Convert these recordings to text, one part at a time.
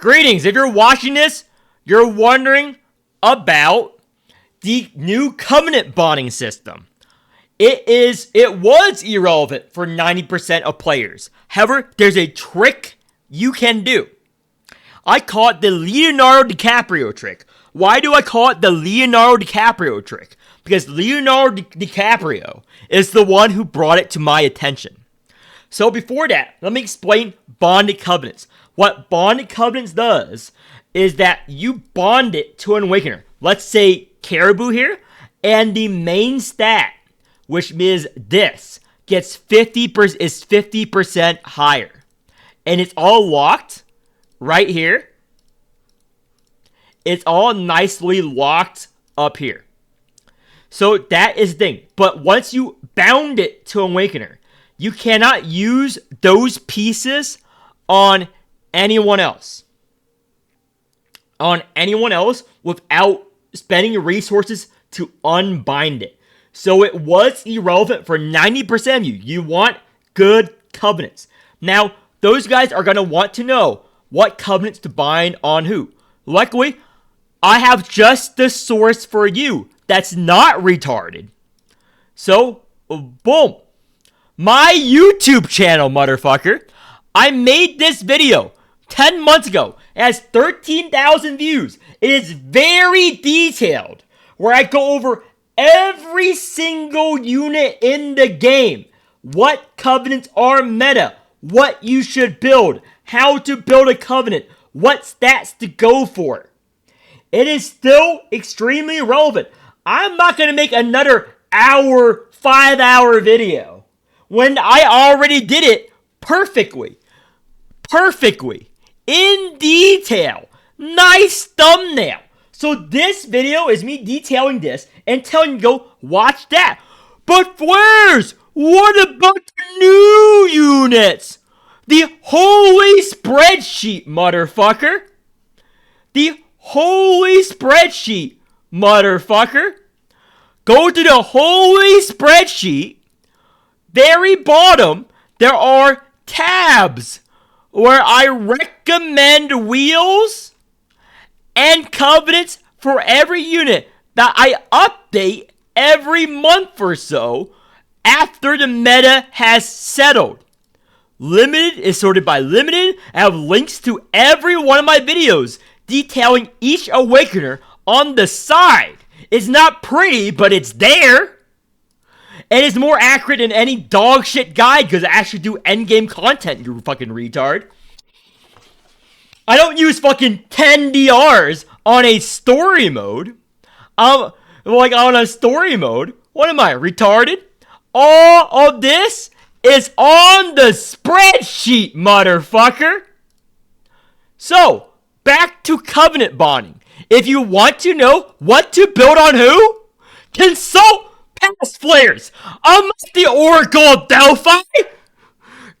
Greetings. If you're watching this, you're wondering about the new covenant bonding system. It was irrelevant for 90% of players. However, there's a trick you can do. I call it the Leonardo DiCaprio trick. Why do I call it the Leonardo DiCaprio trick? Because Leonardo DiCaprio is the one who brought it to my attention. So before that, let me explain bonded covenants. What bonded covenants does is that you bond it to an awakener. Let's say Caribou here, and the main stat, which means this, gets 50% higher. And it's all locked right here. It's all nicely locked up here. So that is the thing. But once you bound it to an awakener, you cannot use those pieces on anyone else. On anyone else without spending resources to unbind it. So it was irrelevant for 90% of you. You want good covenants. Now, those guys are going to want to know what covenants to bind on who. Luckily, I have just the source for you that's not retarded. So, boom. My YouTube channel, motherfucker. I made this video 10 months ago. It has 13,000 views. It is very detailed, where I go over every single unit in the game. What covenants are meta, what you should build, how to build a covenant, what stats to go for. It is still extremely relevant. I'm not going to make another 5-hour video when I already did it perfectly. In detail. Nice thumbnail. So this video is me detailing this and telling you to go watch that. But Flares, what about the new units? The holy spreadsheet, motherfucker. The holy spreadsheet, motherfucker. Go to the holy spreadsheet. Very bottom, there are tabs where I recommend wheels and covenants for every unit that I update every month or so after the meta has settled. Limited is sorted by limited. I have links to every one of my videos detailing each awakener on the side. It's not pretty, but it's there. And it's more accurate than any dog shit guide because I actually do endgame content, you fucking retard. I don't use fucking 10 DRs on a story mode. On a story mode. What am I, retarded? All of this is on the spreadsheet, motherfucker. So, back to covenant bonding. If you want to know what to build on who, consult past Flares. Unless the Oracle of Delphi.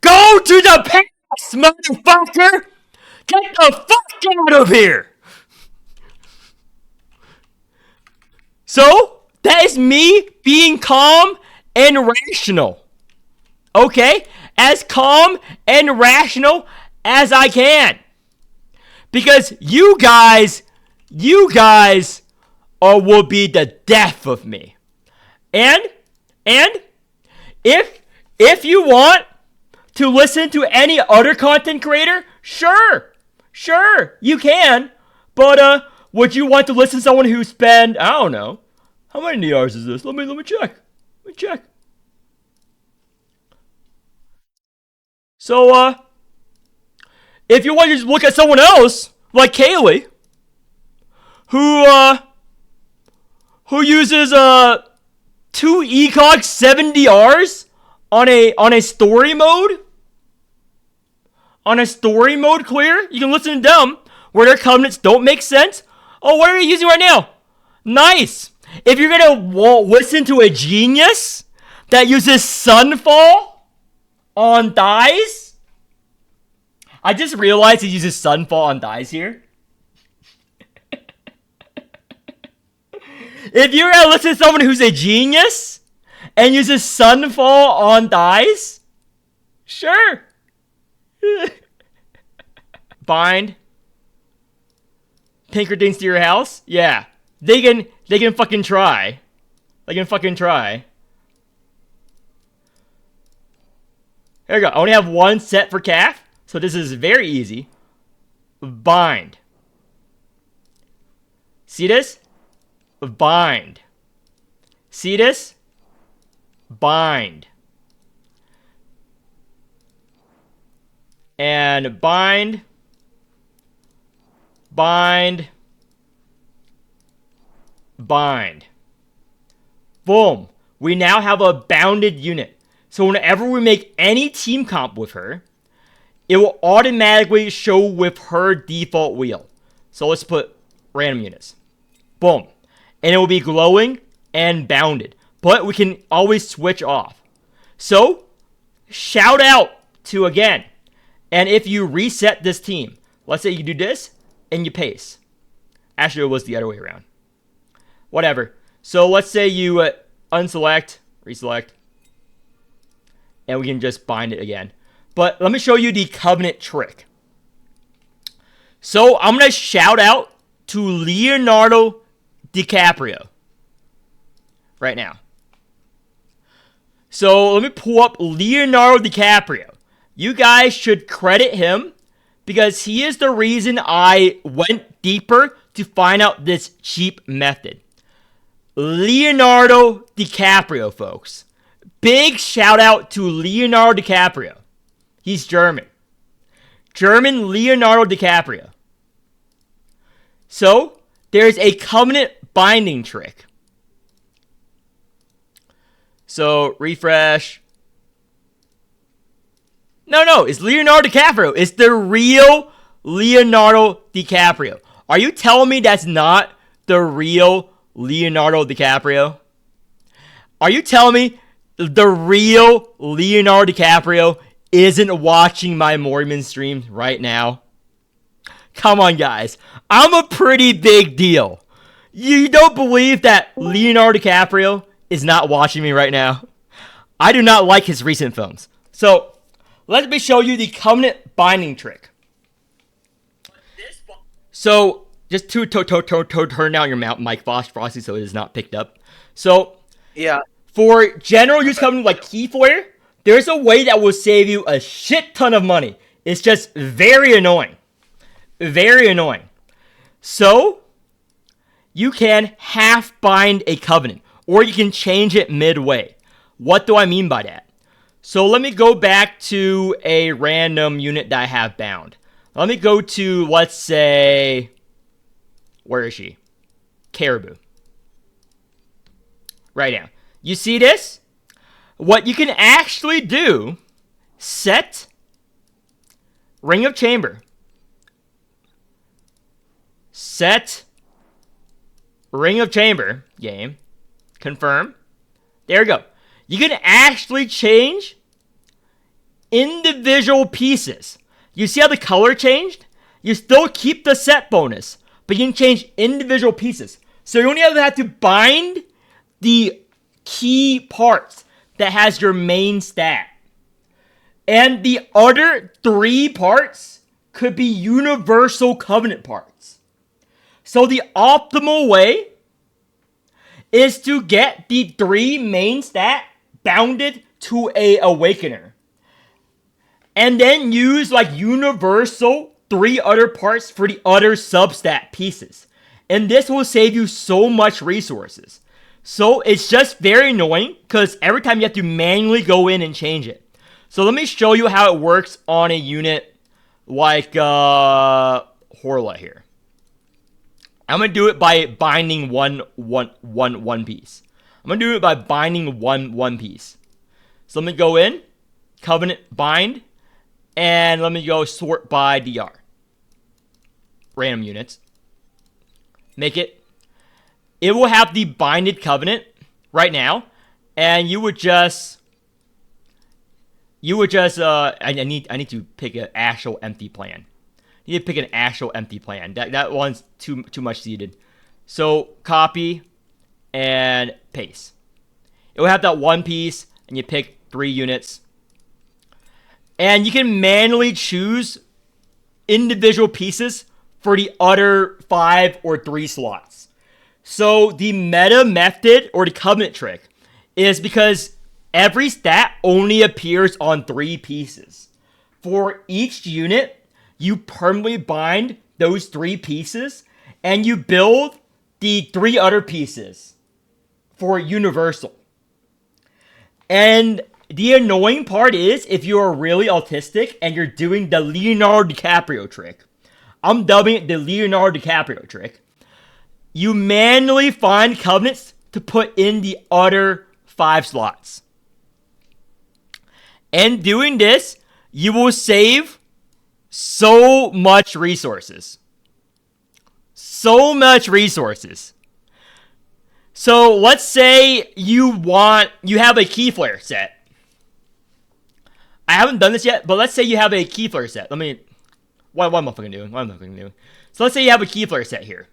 Go to the past, motherfucker. Get the fuck out of here. So, that is me being calm and rational. Okay? As calm and rational as I can. Because you guys will be the death of me. And if you want to listen to any other content creator, sure, you can. But would you want to listen to someone who spend, I don't know, how many hours is this? Let me check. So if you want to just look at someone else like Kaylee, who uses 2 ECOG 70Rs on a story mode. On a story mode clear, you can listen to them where their covenants don't make sense. Oh, what are you using right now? Nice. If you're gonna listen to a genius that uses Sunfall on dies, I just realized he uses Sunfall on dies here. If you're gonna listen to someone who's a genius and uses Sunfall on dies, sure. Bind tinker things to your house? Yeah. They can fucking try. They can fucking try. There we go. I only have one set for calf, so this is very easy. Bind. See this? Bind. See this? Bind. And bind. Bind. Bind. Boom. We now have a bounded unit. So whenever we make any team comp with her, it will automatically show with her default wheel. So let's put random units. Boom. And it will be glowing and bounded. But we can always switch off. So, shout out to again. And if you reset this team, let's say you do this and you paste. Actually, it was the other way around. Whatever. So let's say you unselect, reselect, and we can just bind it again. But let me show you the covenant trick. So I'm going to shout out to Leonardo DiCaprio right now. So let me pull up Leonardo DiCaprio. You guys should credit him because he is the reason I went deeper to find out this cheap method. Leonardo DiCaprio, folks. Big shout out to Leonardo DiCaprio. He's German. German Leonardo DiCaprio. So, there's a covenant binding trick. So, refresh. No, it's Leonardo DiCaprio. It's the real Leonardo DiCaprio. Are you telling me that's not the real Leonardo DiCaprio? Are you telling me the real Leonardo DiCaprio isn't watching my Morimens stream right now? Come on, guys. I'm a pretty big deal. You don't believe that Leonardo DiCaprio is not watching me right now? I do not like his recent films. So, let me show you the covenant binding trick. So, just to turn down your mic, Frosty, so it is not picked up. So, yeah. For general use covenant like Keyfoyer, there's a way that will save you a shit ton of money. It's just very annoying. Very annoying. So, you can half bind a covenant, or you can change it midway. What do I mean by that? So let me go back to a random unit that I have bound. Let me go to, let's say, where is she? Caribou. Right now. You see this? What you can actually do, set Ring of Chamber. Set Ring of Chamber, game. Confirm. There we go. You can actually change individual pieces. You see how the color changed? You still keep the set bonus, but you can change individual pieces. So you only have to bind the key parts that has your main stat. And the other 3 parts could be universal covenant parts. So the optimal way is to get the 3 main stat bounded to a awakener. And then use like universal 3 other parts for the other substat pieces. And this will save you so much resources. So it's just very annoying because every time you have to manually go in and change it. So let me show you how it works on a unit like Horla here. I'm going to do it by binding one piece. I'm going to do it by binding one piece. So let me go in, covenant bind, and let me go sort by DR. Random units. Make it. It will have the binded covenant right now, and you would just I need to pick an actual empty plan. You need to pick an actual empty plan. That one's too much seeded. So copy and paste. It will have that one piece, and you pick 3 units. And you can manually choose individual pieces for the other 5 or 3 slots. So the meta method or the covenant trick is because every stat only appears on 3 pieces. For each unit, you permanently bind those 3 pieces and you build the 3 other pieces for universal. And the annoying part is if you are really autistic and you're doing the Leonardo DiCaprio trick. I'm dubbing it the Leonardo DiCaprio trick. You manually find covenants to put in the other 5 slots. And doing this, you will save so much resources. So much resources. So let's say you have a key flare set. I haven't done this yet, but let's say you have a key flare set. What am I fucking doing? So let's say you have a key flare set here.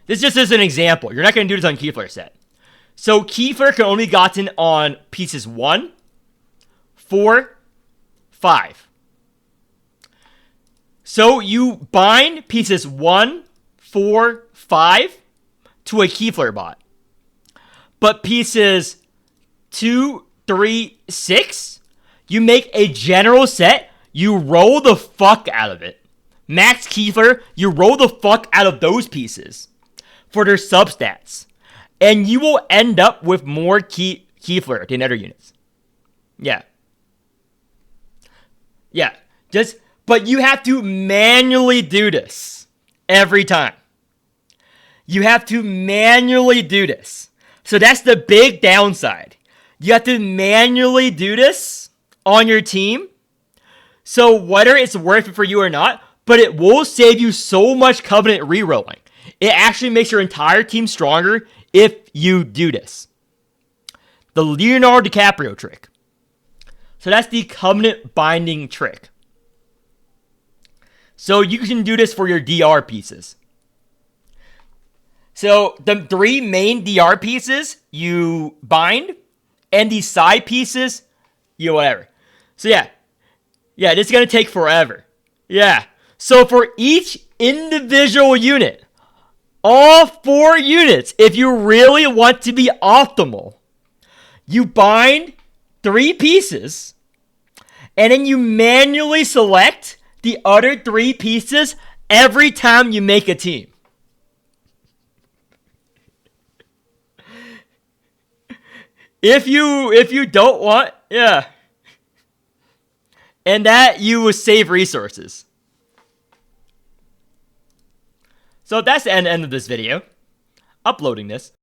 This just is an example. You're not going to do this on key flare set. So key flare can only be gotten on pieces 1, 4, 5. So you bind pieces 1, 4, 5 to a key flare bot. But pieces 2, 3, 6, you make a general set, you roll the fuck out of it. Max key flare, you roll the fuck out of those pieces for their substats. And you will end up with more key flare than other units. Yeah. But you have to manually do this every time. You have to manually do this. So that's the big downside. You have to manually do this on your team. So whether it's worth it for you or not, but it will save you so much covenant rerolling. It actually makes your entire team stronger if you do this. The Leonardo DiCaprio trick. So that's the covenant binding trick. So you can do this for your DR pieces. So the 3 main DR pieces you bind, and the side pieces, whatever. So yeah, this is going to take forever. Yeah. So for each individual unit, all 4 units, if you really want to be optimal, you bind 3 pieces, and then you manually select the other 3 pieces every time you make a team. If you don't want, yeah. And that you will save resources. So that's the end of this video. Uploading this.